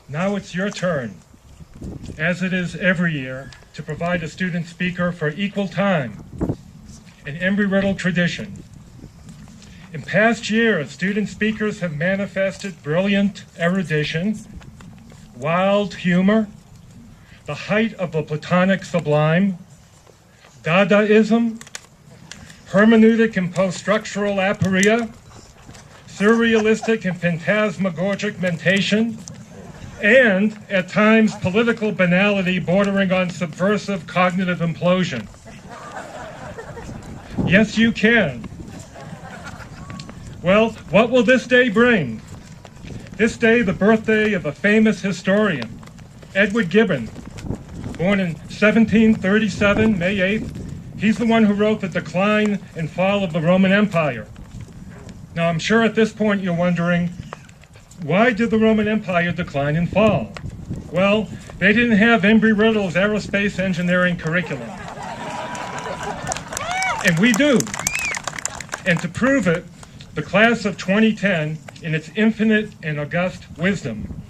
Now it's your turn, as it is every year, to provide a student speaker for equal time, an Embry-Riddle tradition. In past years, student speakers have manifested brilliant erudition, wild humor, the height of the Platonic sublime, Dadaism, hermeneutic and post-structural aporia, surrealistic and phantasmagoric mentation, and, at times, political banality bordering on subversive cognitive implosion. Yes, you can. Well, what will this day bring? This day, the birthday of a famous historian, Edward Gibbon, born in 1737, May 8th. He's the one who wrote The Decline and Fall of the Roman Empire. Now, I'm sure at this point you're wondering, why did the Roman Empire decline and fall? Well, they didn't have Embry-Riddle's aerospace engineering curriculum. And we do. And to prove it, the class of 2010, in its infinite and august wisdom,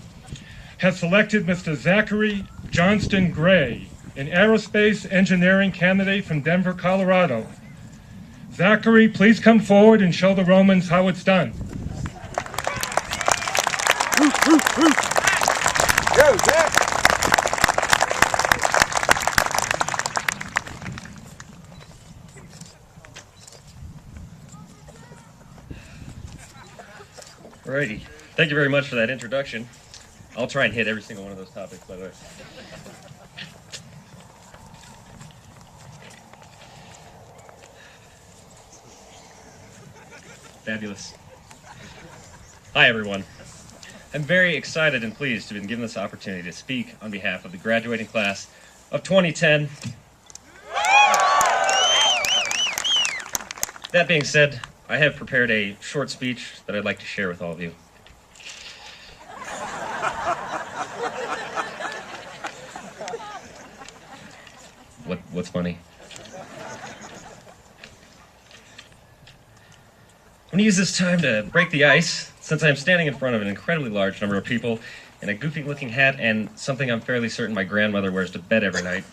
has selected Mr. Zachary Johnston Gray, an aerospace engineering candidate from Denver, Colorado. Zachary, please come forward and show the Romans how it's done. Go, Zach! Alrighty. Thank you very much for that introduction. I'll try and hit every single one of those topics, by the way. Fabulous. Hi, everyone. I'm very excited and pleased to have been given this opportunity to speak on behalf of the graduating class of 2010. That being said, I have prepared a short speech that I'd like to share with all of you. What's funny? I'm going to use this time to break the ice, since I'm standing in front of an incredibly large number of people in a goofy-looking hat and something I'm fairly certain my grandmother wears to bed every night.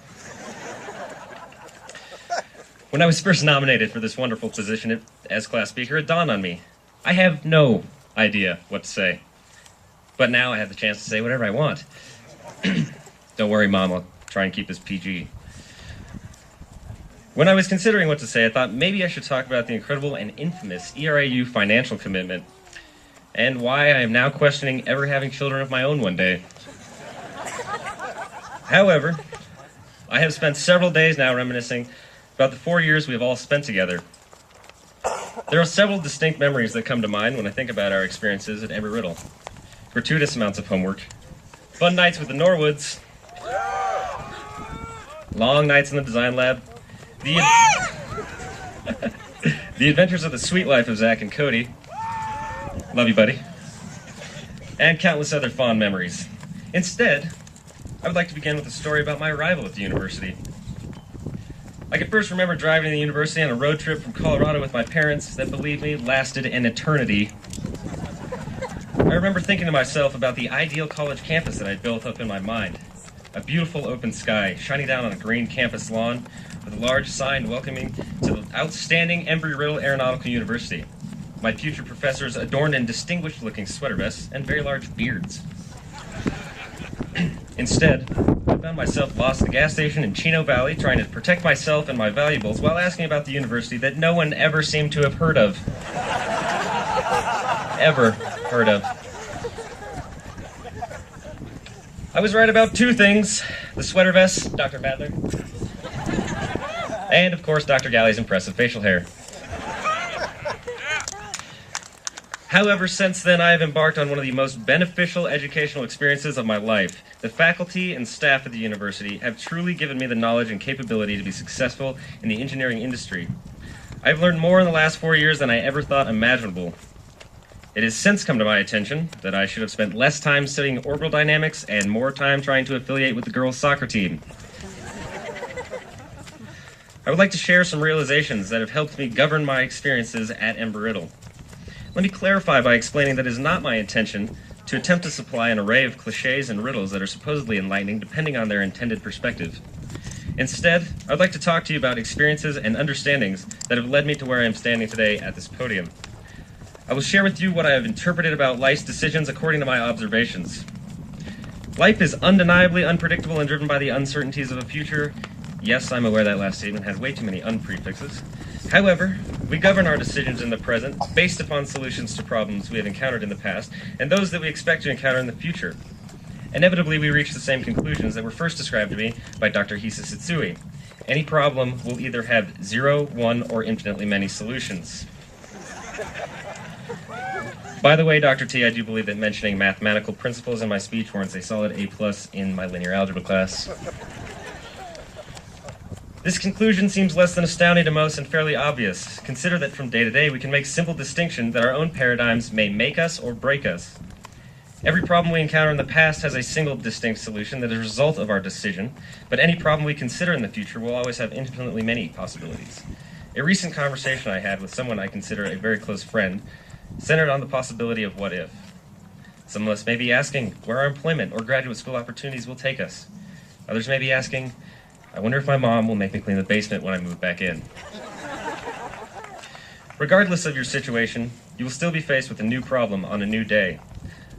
When I was first nominated for this wonderful position as class speaker, it dawned on me. I have no idea what to say. But now I have the chance to say whatever I want. Don't worry, Mom, I'll try and keep this PG. When I was considering what to say, I thought maybe I should talk about the incredible and infamous ERAU financial commitment and why I am now questioning ever having children of my own one day. However, I have spent several days now reminiscing about the 4 years we have all spent together. There are several distinct memories that come to mind when I think about our experiences at Embry-Riddle. Gratuitous amounts of homework, fun nights with the Norwoods, long nights in the design lab, the adventures of the sweet life of Zach and Cody. Love you, buddy. And countless other fond memories. Instead, I would like to begin with a story about my arrival at the university. I can first remember driving to the university on a road trip from Colorado with my parents that, believe me, lasted an eternity. I remember thinking to myself about the ideal college campus that I'd built up in my mind. A beautiful open sky shining down on a green campus lawn with a large sign welcoming to the outstanding Embry-Riddle Aeronautical University. My future professors adorned in distinguished-looking sweater vests and very large beards. Instead, I found myself lost at the gas station in Chino Valley trying to protect myself and my valuables while asking about the university that no one ever seemed to have heard of. Ever heard of. I was right about two things. The sweater vests, Dr. Badler, and, of course, Dr. Galley's impressive facial hair. However, since then, I have embarked on one of the most beneficial educational experiences of my life. The faculty and staff at the university have truly given me the knowledge and capability to be successful in the engineering industry. I've learned more in the last 4 years than I ever thought imaginable. It has since come to my attention that I should have spent less time studying orbital dynamics and more time trying to affiliate with the girls' soccer team. I would like to share some realizations that have helped me govern my experiences at Embry-Riddle. Let me clarify by explaining that it is not my intention to attempt to supply an array of cliches and riddles that are supposedly enlightening depending on their intended perspective. Instead, I'd like to talk to you about experiences and understandings that have led me to where I am standing today at this podium. I will share with you what I have interpreted about life's decisions according to my observations. Life is undeniably unpredictable and driven by the uncertainties of a future. Yes, I'm aware that last statement has way too many unprefixes. However, we govern our decisions in the present based upon solutions to problems we have encountered in the past and those that we expect to encounter in the future. Inevitably, we reach the same conclusions that were first described to me by Dr. Hisa Sitsui. Any problem will either have 0, 1, or infinitely many solutions. By the way, Dr. T, I do believe that mentioning mathematical principles in my speech warrants a solid A+ in my linear algebra class. This conclusion seems less than astounding to most and fairly obvious. Consider that from day to day we can make simple distinction that our own paradigms may make us or break us. Every problem we encounter in the past has a single distinct solution that is a result of our decision, but any problem we consider in the future will always have infinitely many possibilities. A recent conversation I had with someone I consider a very close friend centered on the possibility of what if. Some of us may be asking where our employment or graduate school opportunities will take us. Others may be asking, I wonder if my mom will make me clean the basement when I move back in. Regardless of your situation, you will still be faced with a new problem on a new day.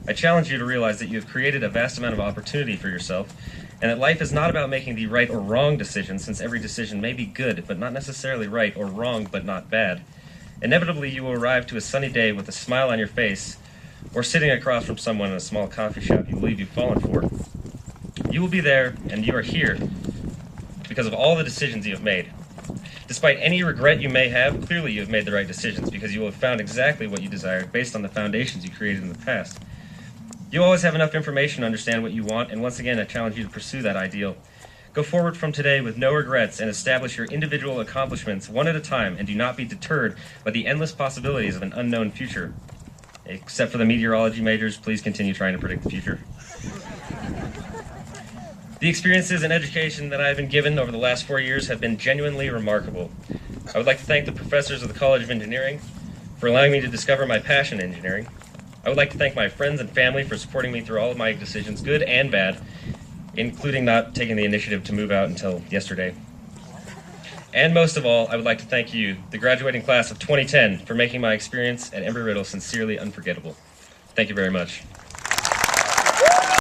I challenge you to realize that you have created a vast amount of opportunity for yourself, and that life is not about making the right or wrong decision, since every decision may be good, but not necessarily right, or wrong, but not bad. Inevitably, you will arrive to a sunny day with a smile on your face, or sitting across from someone in a small coffee shop you believe you've fallen for. You will be there, and you are here, because of all the decisions you have made. Despite any regret you may have, clearly you have made the right decisions, because you will have found exactly what you desired based on the foundations you created in the past. You always have enough information to understand what you want, and once again, I challenge you to pursue that ideal. Go forward from today with no regrets and establish your individual accomplishments one at a time, and do not be deterred by the endless possibilities of an unknown future. Except for the meteorology majors, please continue trying to predict the future. The experiences and education that I have been given over the last 4 years have been genuinely remarkable. I would like to thank the professors of the College of Engineering for allowing me to discover my passion in engineering. I would like to thank my friends and family for supporting me through all of my decisions, good and bad, including not taking the initiative to move out until yesterday. And most of all, I would like to thank you, the graduating class of 2010, for making my experience at Embry-Riddle sincerely unforgettable. Thank you very much.